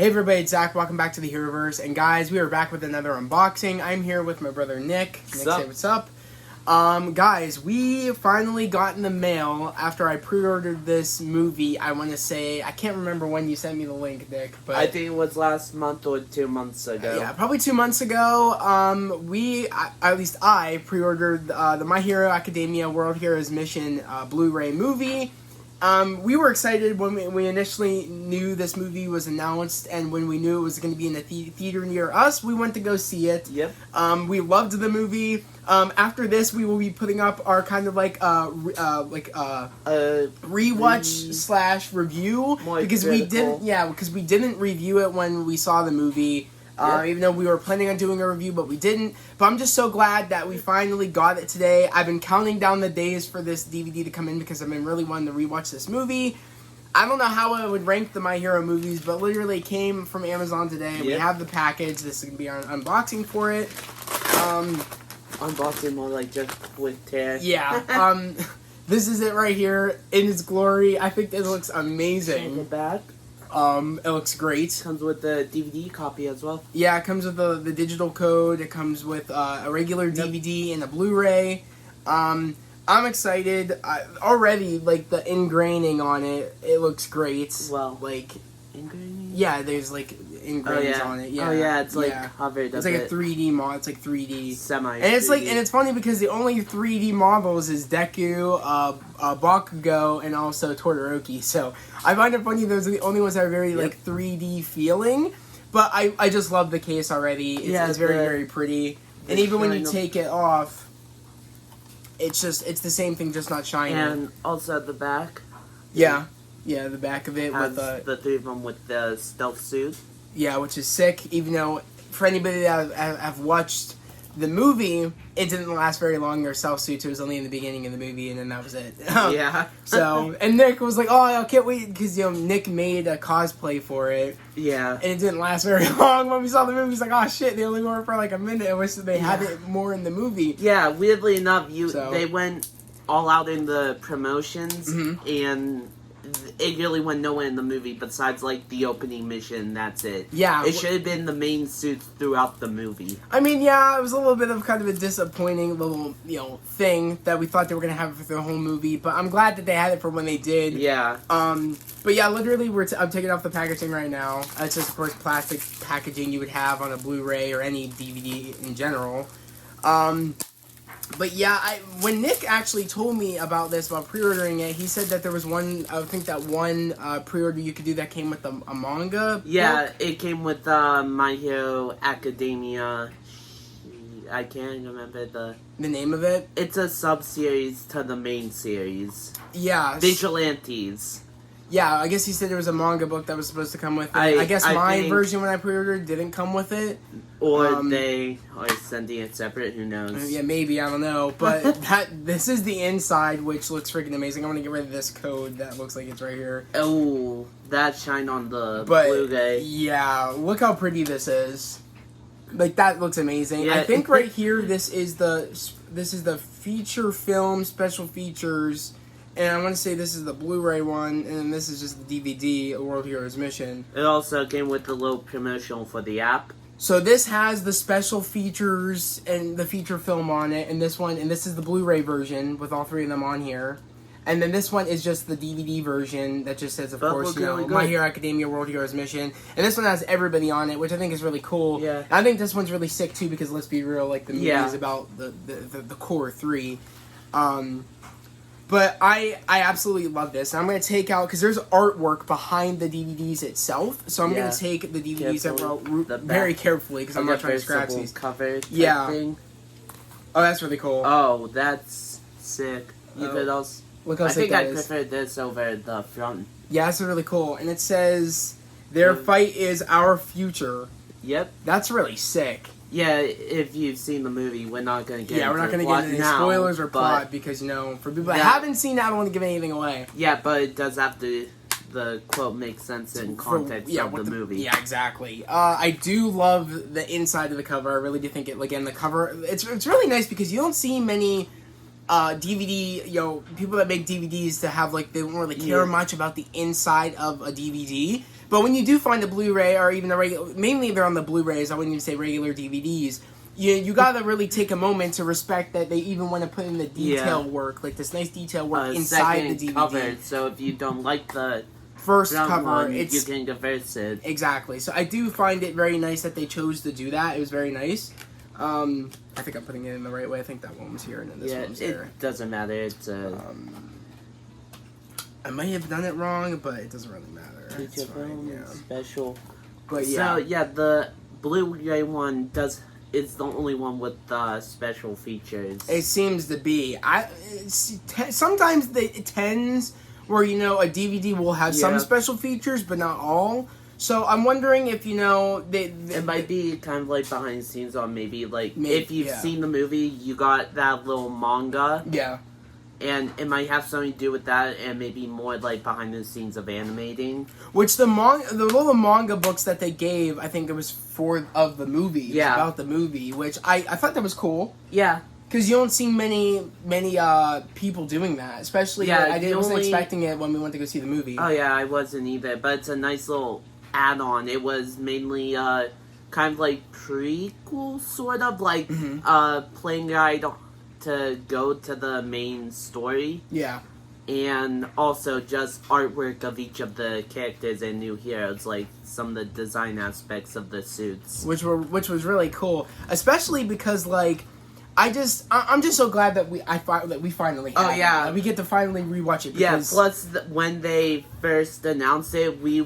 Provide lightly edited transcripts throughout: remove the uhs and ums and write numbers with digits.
Hey everybody, it's Zach. Welcome back to the Heroverse. And guys, we are back with another unboxing. I'm here with my brother Nick. Nick, say what's up. Guys, we finally got in the mail after I pre-ordered this movie. I want to say, I can't remember when you sent me the link, Nick, but I think it was last month or 2 months ago. Yeah, probably 2 months ago. At least I pre-ordered the My Hero Academia World Heroes Mission Blu-ray movie. We were excited when we initially knew this movie was announced, and when we knew it was going to be in a theater near us, we went to go see it. Yep. We loved the movie. After this, we will be putting up our kind of rewatch / review because we didn't review it when we saw the movie. Even though we were planning on doing a review, but we didn't. But I'm just so glad that we finally got it today. I've been counting down the days for this DVD to come in because I've been really wanting to rewatch this movie. I don't know how I would rank the My Hero movies, but literally it came from Amazon today. Yep. We have the package. This is going to be our unboxing for it. Unboxing more like just quick tear. Yeah. This is it right here in its glory. I think this looks amazing. On the back. It looks great. Comes with the DVD copy as well. Yeah, it comes with the digital code. It comes with a regular DVD and a Blu-ray. I'm excited. Already, like, the ingraining on it, it looks great. Well, like, ingraining? Yeah, there's, like, engravings on it. Yeah. Oh, yeah, it's, like, covered It's like a 3D model. It's, like, 3D. Semi-3D. And it's, like, and it's funny because the only 3D models is Deku, Bakugo, and also Todoroki. So, I find it funny those are the only ones that are very, like, 3D feeling. But I just love the case already. It's very, very pretty. And even when you take it off, it's the same thing, just not shiny. And also at the back. Yeah, the back of it has with the three of them with the stealth suit. Yeah, which is sick. Even though for anybody that have watched the movie, it didn't last very long. Their self suits. It was only in the beginning of the movie, and then that was it. Yeah. So, and Nick was like, "Oh, I can't wait," because Nick made a cosplay for it. Yeah. And it didn't last very long. When we saw the movie, he's like, "Oh shit, they only were for like a minute. I wish they had it more in the movie." Yeah. Weirdly enough, they went all out in the promotions, and it really went nowhere in the movie besides, like, the opening mission. That's it. Yeah. It should have been the main suits throughout the movie. I mean, yeah, it was a little bit of kind of a disappointing little, thing that we thought they were going to have it for the whole movie, but I'm glad that they had it for when they did. Yeah. But yeah, literally, I'm taking off the packaging right now. It's just, of course, plastic packaging you would have on a Blu-ray or any DVD in general. But yeah, when Nick actually told me about this, about pre-ordering it, he said that there was one pre-order you could do that came with a manga Yeah, book. it came with My Hero Academia. I can't remember the name of it. It's a sub-series to the main series. Yeah. Vigilantes. Yeah, I guess he said there was a manga book that was supposed to come with it. I guess my version when I pre-ordered didn't come with it. Or they are sending it separate, who knows? Yeah, maybe, I don't know. But this is the inside, which looks freaking amazing. I'm going to get rid of this code that looks like it's right here. Oh, that shine on the Blu-ray. Yeah, look how pretty this is. Like, that looks amazing. Yeah. I think right here, this is the feature film special features. And I want to say this is the Blu-ray one, and then this is just the DVD, A World Heroes Mission. It also came with the little promotional for the app. So this has the special features and the feature film on it, and this is the Blu-ray version with all three of them on here. And then this one is just the DVD version that just says, of course, My Hero Academia World Heroes Mission. And this one has everybody on it, which I think is really cool. Yeah. And I think this one's really sick, too, because let's be real, like, the movie is about the core three. But I absolutely love this. And I'm going to take out, because there's artwork behind the DVDs itself, so I'm going to take the DVDs out very carefully, because I'm not trying to scratch these. Cover thing. Oh, that's really cool. Oh, that's sick. Look how I sick think I prefer this over the front. Yeah, that's really cool. And it says, their fight is our future. Yep. That's really sick. Yeah, if you've seen the movie, we're not going to get we're not going to get into spoilers or plot because, for people that haven't seen it, I don't want to give anything away. Yeah, but it does have to, the quote makes sense in context of the movie. Yeah, exactly. I do love the inside of the cover. I really do think it, again, the cover, it's really nice because you don't see many DVD, people that make DVDs to have like they don't really care much about the inside of a DVD. But when you do find a Blu-ray or even mainly they're on the Blu-rays, I wouldn't even say regular DVDs. You gotta really take a moment to respect that they even want to put in the detail work, like this nice detail work inside the DVD. Cover, so if you don't like the first cover, you can reverse it. Exactly. So I do find it very nice that they chose to do that. It was very nice. I think I'm putting it in the right way. I think that one was here and then this one was there. It doesn't matter. It's I might have done it wrong, but it doesn't really matter. It's fine, special. But So the Blu-ray one is the only one with special features. It seems to be. Sometimes it tends where a DVD will have some special features, but not all. So I'm wondering if it might be kind of like behind the scenes on maybe if you've seen the movie, you got that little manga. Yeah. And it might have something to do with that, and maybe more like behind the scenes of animating. Which the little manga books that they gave, I think it was of the movie. Yeah. About the movie, which I thought that was cool. Yeah. Because you don't see many people doing that, especially I wasn't expecting it when we went to go see the movie. Oh yeah, I wasn't either, but it's a nice little add-on. It was mainly kind of like prequel, sort of like playing guide to go to the main story. Yeah. And also just artwork of each of the characters and new heroes, like some of the design aspects of the suits, which was really cool, especially because I'm just so glad that we finally have it. We get to finally rewatch it. Because plus when they first announced it, we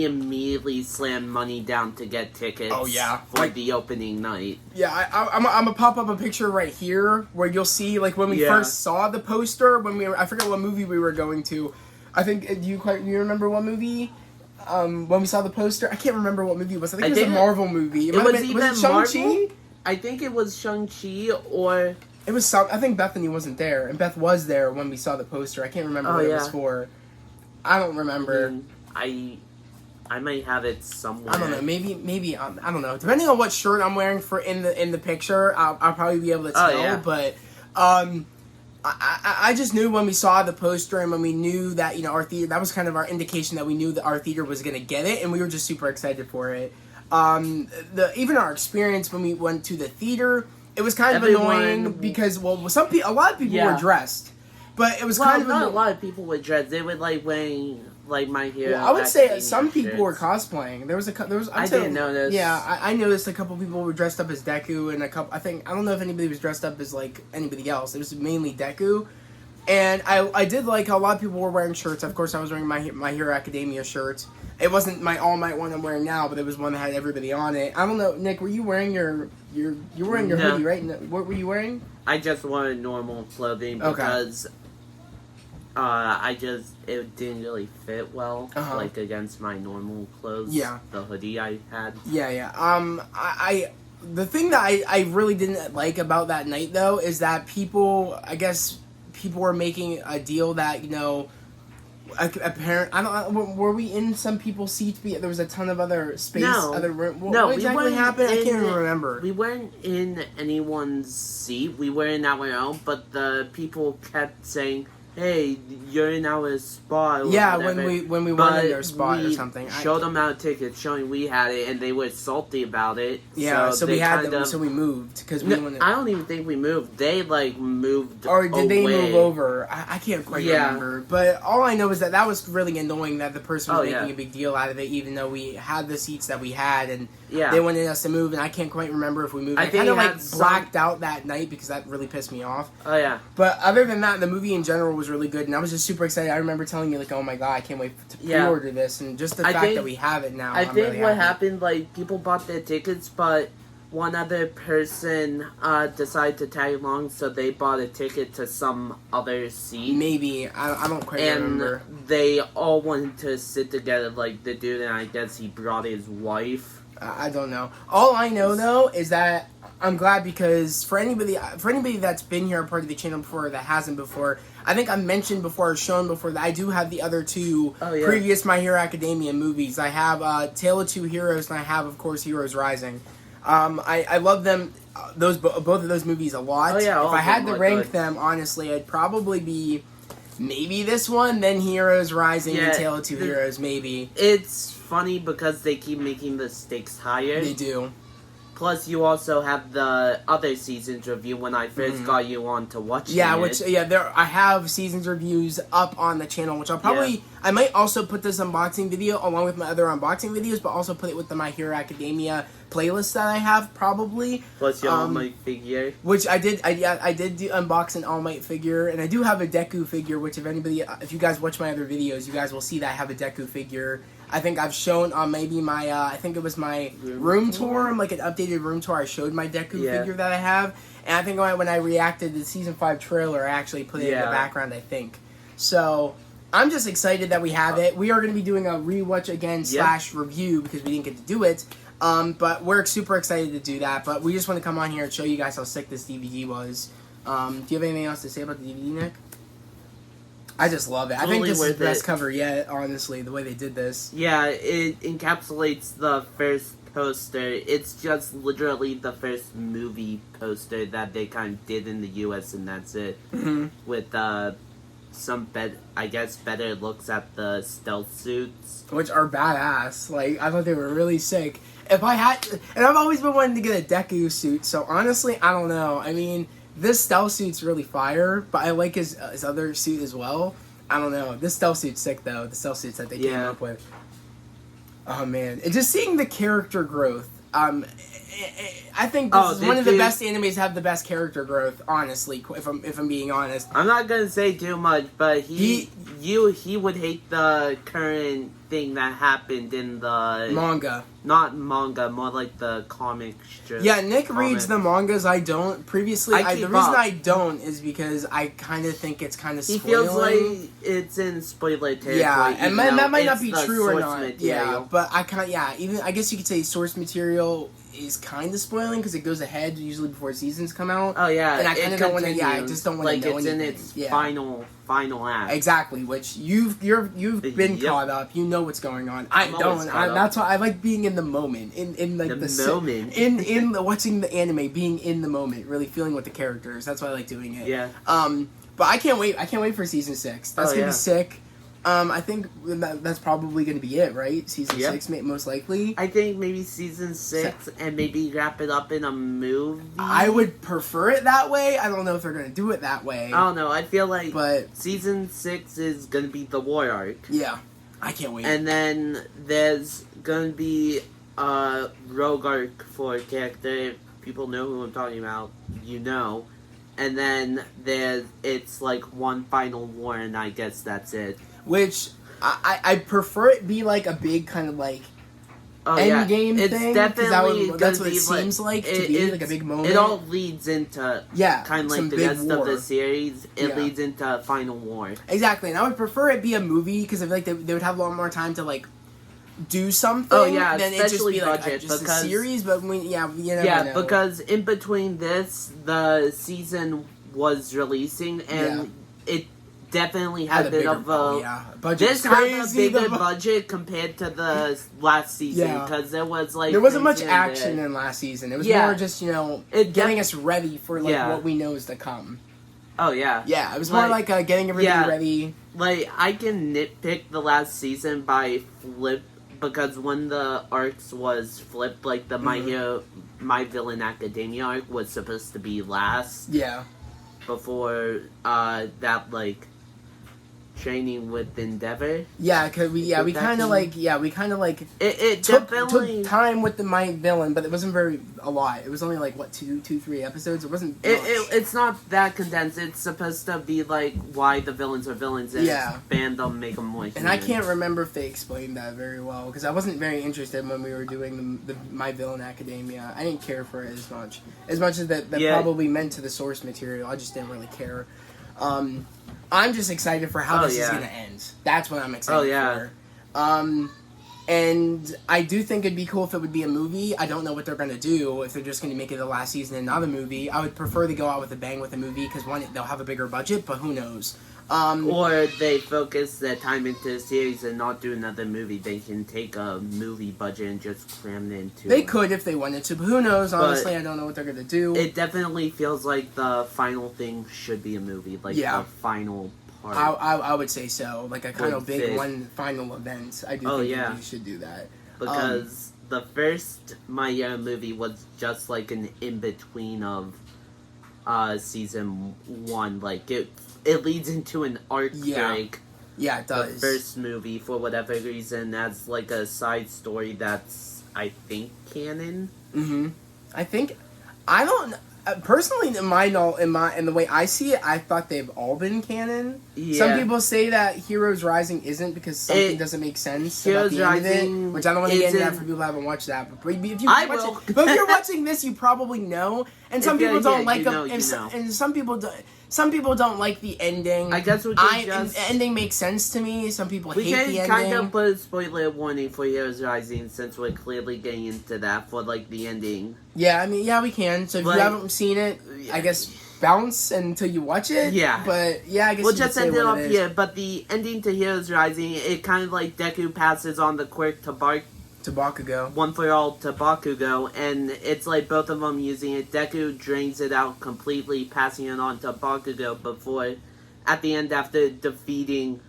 immediately slammed money down to get tickets. Oh yeah, for the opening night. Yeah, I'm gonna pop up a picture right here where you'll see when we first saw the poster I forget what movie we were going to. I think do you remember what movie? When we saw the poster, I can't remember what movie it was. I think it was a Marvel movie. Was it Shang-Chi? Marvel? I think it was Shang-Chi or... It was I think Bethany wasn't there, and Beth was there when we saw the poster. I can't remember what it was for. I don't remember. I might have it somewhere. I don't know. Maybe I don't know. Depending on what shirt I'm wearing in the picture, I'll probably be able to tell. Yeah. But I just knew when we saw the poster and when we knew that our theater, that was kind of our indication that we knew that our theater was going to get it, and we were just super excited for it. Even our experience when we went to the theater, it was kind of annoying because a lot of people were dressed, but it was kind of not a lot of people were dressed. They were wearing My Hero. Well, I would say some people were cosplaying. I didn't notice. Yeah, I noticed a couple people were dressed up as Deku, and I don't know if anybody was dressed up as anybody else. It was mainly Deku. And I did like how a lot of people were wearing shirts. Of course, I was wearing My Hero Academia shirt. It wasn't my All Might one I'm wearing now, but it was one that had everybody on it. I don't know, Nick, were you wearing you're wearing your hoodie, right? What were you wearing? I just wanted normal clothing because it didn't really fit well, against my normal clothes. Yeah. The hoodie I had. Yeah. The thing that I really didn't like about that night, though, is that people were making a deal that, were we in some people's seats? There was a ton of other space, other room. What exactly happened? I can't even remember. We weren't in anyone's seat. We were in our own, but the people kept saying, "Hey, you're in our spot." Yeah, when we weren't in their spot or something. Showed them our tickets, showing we had it, and they were salty about it. Yeah, so we had them. So we moved because we. I don't even think we moved. They moved. Or did they move over? I can't quite remember. But all I know is that was really annoying that the person was making a big deal out of it, even though we had the seats that we had, and they wanted us to move, and I can't quite remember if we moved. I kind of blacked out that night because that really pissed me off. Oh yeah. But other than that, the movie in general was really good, and I was just super excited. I remember telling you oh my god, I can't wait to pre-order this, and just the fact that we have it now. I think really what happened, people bought their tickets, but one other person decided to tag along, so they bought a ticket to some other seat. Maybe I don't quite remember. And they all wanted to sit together, the dude, and I guess he brought his wife. I don't know. All I know though is that I'm glad because for anybody that's been here a part of the channel before or that hasn't before, I think I mentioned before or shown before that I do have the other two previous My Hero Academia movies. I have Tale of Two Heroes and I have, of course, Heroes Rising. I love them. both of those movies a lot. Oh, yeah, if I had to rank good. them, honestly, I'd probably be maybe this one, then Heroes Rising, and Tale of Two Heroes, maybe. It's funny because they keep making the stakes higher. They do. Plus, you also have the other seasons review when I first got you on to watch it. I have seasons reviews up on the channel, which I'll probably, I might also put this unboxing video along with my other unboxing videos, but also put it with the My Hero Academia playlist that I have, probably. Plus your All Might figure. Which I did unbox an All Might figure, and I do have a Deku figure, which if you guys watch my other videos, you guys will see that I have a Deku figure. I think I've shown on maybe my, I think it was my room tour, like an updated room tour, I showed my Deku figure that I have. And I think when I reacted to the Season 5 trailer, I actually put it in the background, I think. So, I'm just excited that we have it. We are going to be doing a rewatch again / review because we didn't get to do it. But we're super excited to do that. But we just want to come on here and show you guys how sick this DVD was. Do you have anything else to say about the DVD, Nick? I just love it. Totally. I think this is the best cover yet, honestly, the way they did this. Yeah, it encapsulates the first poster. It's just literally the first movie poster that they kind of did in the US, and that's it. Mm-hmm. With some better looks at the stealth suits. Which are badass. Like, I thought they were really sick. If I had... And I've always been wanting to get a Deku suit, so honestly, I don't know. I mean... This stealth suit's really fire, but I like his other suit as well. I don't know. This stealth suit's sick, though. The stealth suits that they came up with. Oh, man. And just seeing the character growth. I think this is one of the best animes to have the best character growth, honestly, if I'm being honest. I'm not going to say too much, but he would hate the current thing that happened in the... Manga. Not manga, more like the comic strip. Yeah, Nick reads the mangas. I don't. Previously, the reason I don't is because I kind of think it's kind of spoiling. He feels like it's in spoiler territory. Yeah, and that might not be true or not. Material. Yeah, but I guess you could say source material is kind of spoiling because it goes ahead usually before seasons come out. Oh yeah, and I kind of don't want to. Yeah, I just don't want to know it's anything. in its final act. Exactly, which you've been caught up. You know what's going on. I don't. That's why I like being in the moment. In like the moment. In watching the anime, being in the moment, really feeling with the characters. That's why I like doing it. Yeah. But I can't wait. I can't wait for season 6. That's gonna be sick. I think that's probably going to be it, right? Season 6, most likely. I think maybe season 6 and maybe wrap it up in a movie. I would prefer it that way. I don't know if they're going to do it that way. I don't know. I feel like season 6 is going to be the war arc. Yeah. I can't wait. And then there's going to be a rogue arc for a character. If people know who I'm talking about, you know. And then it's like one final war, and I guess that's it. Which I prefer it be like a big kind of like end game thing. Definitely that's what it seems like to be like a big moment. It all leads into kind of like the rest of the series. It leads into Final War. Exactly, and I would prefer it be a movie because I feel like they would have a lot more time to like do something. Oh yeah, then especially it just be budget like just because a series. But you never know. Because in between this, the season was releasing and it definitely had a bit of a budget. This had a bigger budget compared to the last season because there was like there wasn't much action in last season. It was more just getting us ready for like what we know is to come. Oh yeah, it was more like getting everything ready. Like I can nitpick the last season by flip because when the arcs was flipped, like the My Villain Academia arc was supposed to be last. Yeah. Before that, like training with Endeavor. Yeah, cause we kind of like it took definitely time with the My Villain, but it wasn't a lot. It was only like what 3 episodes. It wasn't. It's not that condensed. It's supposed to be like why the villains are villains and expand them, make them more human. And I can't remember if they explained that very well because I wasn't very interested when we were doing the My Villain Academia. I didn't care for it as much as that probably meant to the source material. I just didn't really care. I'm just excited for how this is going to end. That's what I'm excited for. And I do think it'd be cool if it would be a movie. I don't know what they're going to do, if they're just going to make it the last season and not a movie. I would prefer to go out with a bang with a movie because, one, they'll have a bigger budget, but who knows. Or they focus their time into the series and not do another movie. They can take a movie budget and just cram it into. They could if they wanted to, but who knows? Honestly, I don't know what they're gonna do. It definitely feels like the final thing should be a movie, like the final part. I would say so, like a kind of big one final event. I do think you should do that because the first My Hero movie was just like an in between of season 1, like it leads into an arc break. Yeah, it does. The first movie, for whatever reason, as like a side story that's, I think, canon. I don't personally in the way I see it, I thought they've all been canon. Yeah. Some people say that Heroes Rising isn't because something doesn't make sense about the end of it, which I don't want to get into that for people who haven't watched that. But if you're watching this, you probably know. And some people don't like them, and some people don't like the ending. I guess the ending makes sense to me. Some people hate the ending. We can kind of put a spoiler warning for Heroes Rising since we're clearly getting into that for like the ending. Yeah, I mean, we can. So if you haven't seen it, I guess bounce until you watch it. Yeah. But I guess we'll just end it off here. But the ending to Heroes Rising, it kind of like Deku passes on the quirk to Bakugo. One for all to Bakugo, and it's like both of them using it. Deku drains it out completely, passing it on to Bakugo before, at the end, after defeating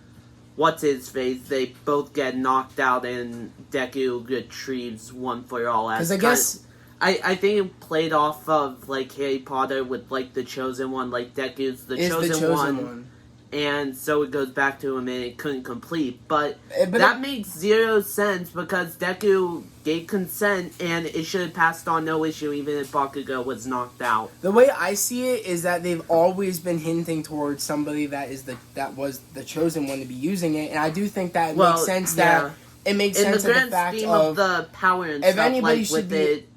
What's-His-Face, they both get knocked out and Deku retrieves One for All. Because I think it played off of like Harry Potter with like the Chosen One, like Deku's the chosen one. And so it goes back to him and it couldn't complete. But that makes zero sense because Deku gave consent and it should have passed on no issue even if Bakugo was knocked out. The way I see it is that they've always been hinting towards somebody that was the chosen one to be using it. And I do think that makes sense that it makes sense in the fact of the power and stuff, like with it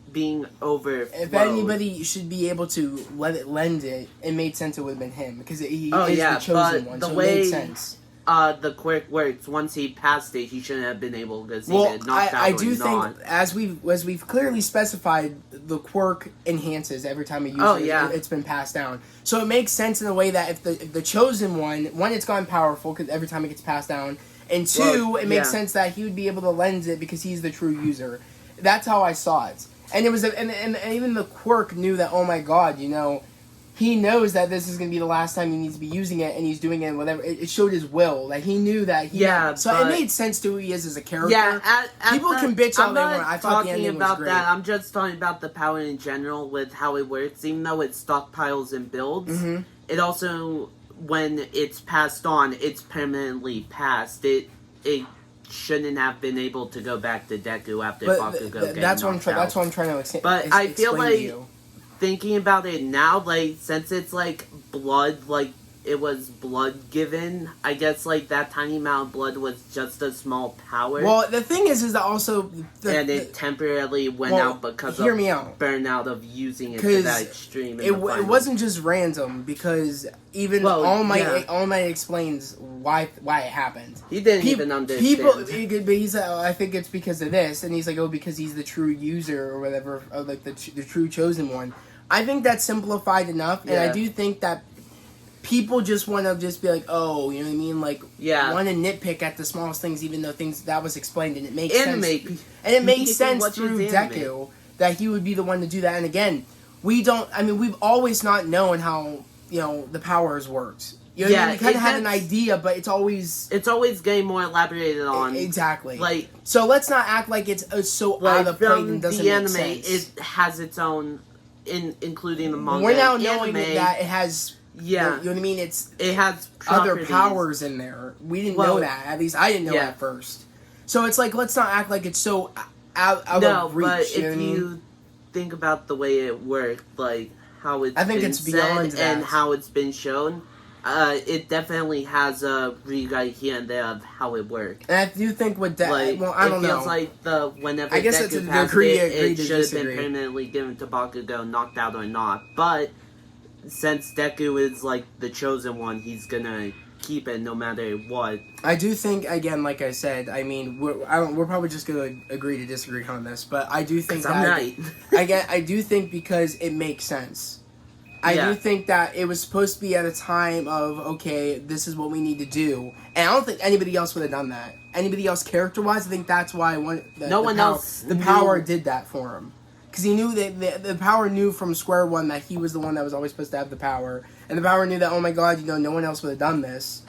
being over. If anybody should be able to lend it made sense it would have been him because he is the chosen one. So it made sense. The quirk works. Once he passed it, he shouldn't have been able because he get knocked out. I do think as we've clearly specified, the quirk enhances every time he uses it. It's been passed down, so it makes sense in a way that if the chosen one, it's gotten powerful because every time it gets passed down, and two, it makes sense that he would be able to lend it because he's the true user. That's how I saw it. And it was, and even the quirk knew that. Oh my God, he knows that this is going to be the last time he needs to be using it, and he's doing it. Whatever, it showed his will. Like he knew that. So it made sense to who he is as a character. Yeah, people can bitch all they want. I thought the ending was great. I'm just talking about the power in general with how it works. Even though it stockpiles and builds, it also, when it's passed on, it's permanently passed. It shouldn't have been able to go back to Deku after Bakugo getting knocked out. That's what I'm trying to explain. But I feel like, thinking about it now, like, since it's, like, blood, like, it was blood given, I guess, like, that tiny amount of blood was just a small power. Well, the thing is that also... it temporarily went out because of burnout of using it to that extreme. It wasn't just random, because even All Might explains why it happened. He didn't even understand. But he's like, I think it's because of this, and he's like, because he's the true user, or whatever, or like the true chosen one. I think that's simplified enough, and I do think that people just want to just be like, oh, you know what I mean? Like, want to nitpick at the smallest things, even though things that was explained, and it makes sense. And it makes sense through Deku that he would be the one to do that. And again, we've always not known how, the powers worked. You know what I mean? We kind of had an idea, but it's always getting more elaborated on. Exactly. Like, so let's not act like it's so out of the plate and doesn't make sense. It has its own, including the manga. We're now knowing that it has. Yeah, you know what I mean. It has other powers in there. We didn't know that. At least I didn't know at first. So it's like, let's not act like it's so out of reach. But you know if you think about the way it worked, like how it's it's beyond that. And how it's been shown, it definitely has a rewrite here and there of how it worked. And I do think with that, I don't know. It feels like whenever I guess Deku passed it should have been permanently given to Bakugo, knocked out or not. But since Deku is like the chosen one, he's gonna keep it no matter what. I do think, again, like I said, I mean, we're probably just gonna agree to disagree on this, but I do think I'm right. I do think because it makes sense. I do think that it was supposed to be at a time of, okay, this is what we need to do. And I don't think anybody else would have done that. Anybody else character-wise, I think that's why the Power did that for him. Because he knew that the Power knew from square one that he was the one that was always supposed to have the power. And the Power knew that, oh my god, no one else would have done this.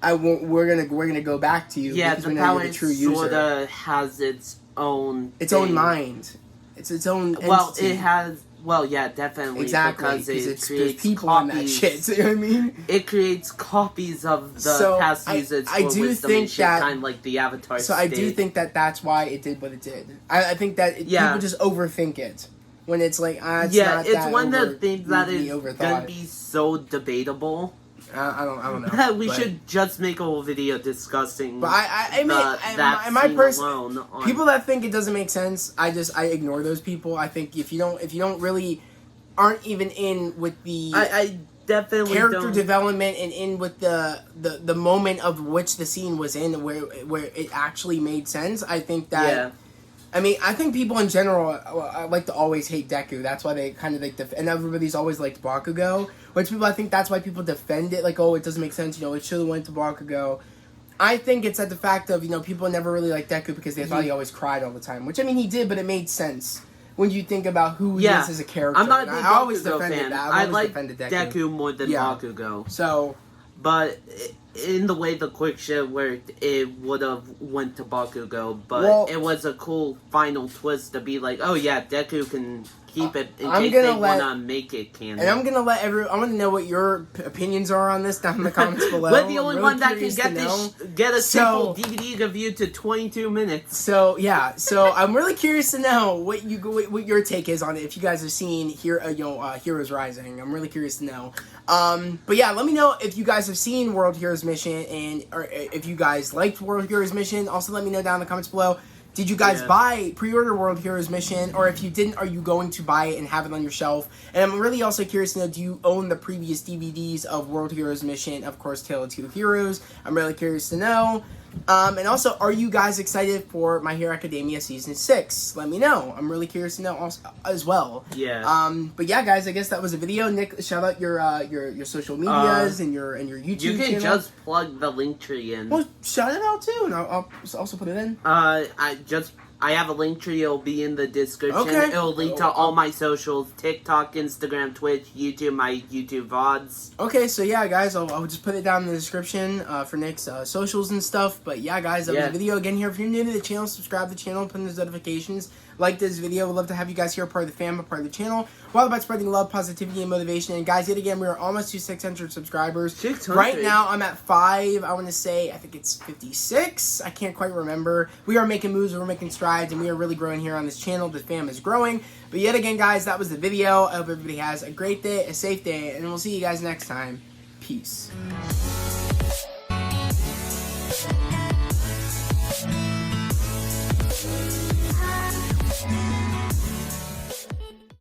We're gonna go back to you. Yeah, the Power sort of has its own mind. It's its own entity. Well, it has... Well, yeah, definitely. Exactly, because it creates people copies. On that shit, you know what I mean? It creates copies of the past users I do think that, kind of like the Avatar So I do think that that's why it did what it did. I think that people just overthink it. When it's like, it's one of the things that is going to be so debatable. I don't know. We should just make a whole video discussing. But my person, people that think it doesn't make sense, I ignore those people. I think if you don't really aren't even in with the I definitely character development and in with the moment of which the scene was in where it actually made sense. I think that. Yeah. I mean, I think people in general like to always hate Deku. That's why they kind of like and everybody's always liked Bakugo. Which I think that's why people defend it. Like, oh, it doesn't make sense. It should have went to Bakugo. I think it's at the fact of people never really liked Deku because they thought he always cried all the time. Which I mean, he did, but it made sense when you think about who he is as a character. I'm not a big I always Bakugo defended fan. that. I like Deku more than Bakugo. So, but in the way the quick shit worked, it would have went to Bakugo, but it was a cool final twist to be like, oh yeah, Deku can keep it in case they want to make it canon. And I'm gonna let I want to know what your opinions are on this down in the comments below. We're the only one that can get a simple DVD review to 22 minutes. So yeah, I'm really curious to know what your take is on it. If you guys have seen Heroes Rising, I'm really curious to know. But yeah, let me know if you guys have seen World Heroes Mission or if you guys liked World Heroes Mission. Also, let me know down in the comments below. Did you guys pre-order World Heroes Mission? Or if you didn't, are you going to buy it and have it on your shelf? And I'm really also curious to know, do you own the previous DVDs of World Heroes Mission? Of course, Tale of Two Heroes. I'm really curious to know. And also, are you guys excited for My Hero Academia Season 6? Let me know. I'm really curious to know also, as well. Yeah. But yeah, guys, I guess that was a video. Nick, shout out your social medias and your YouTube channel. You can just plug the link tree in. Well, shout it out too, and I'll also put it in. I have a link tree. It'll be in the description. Okay. It'll link to all my socials: TikTok, Instagram, Twitch, YouTube, my YouTube VODs. Okay, so yeah, guys, I'll just put it down in the description for Nick's socials and stuff. But yeah, guys, that was the video. Again, here, if you're new to the channel, subscribe to the channel, put in those notifications. Like this video. We'd love to have you guys here, part of the fam, part of the channel. We're all about spreading love, positivity, and motivation. And guys, yet again, we are almost to 600 subscribers. 600? Right now, I'm at 5. I want to say, I think it's 56. I can't quite remember. We are making moves. We're making strides, and we are really growing here on this channel. The fam is growing. But yet again, guys, that was the video. I hope everybody has a great day, a safe day, and we'll see you guys next time. Peace.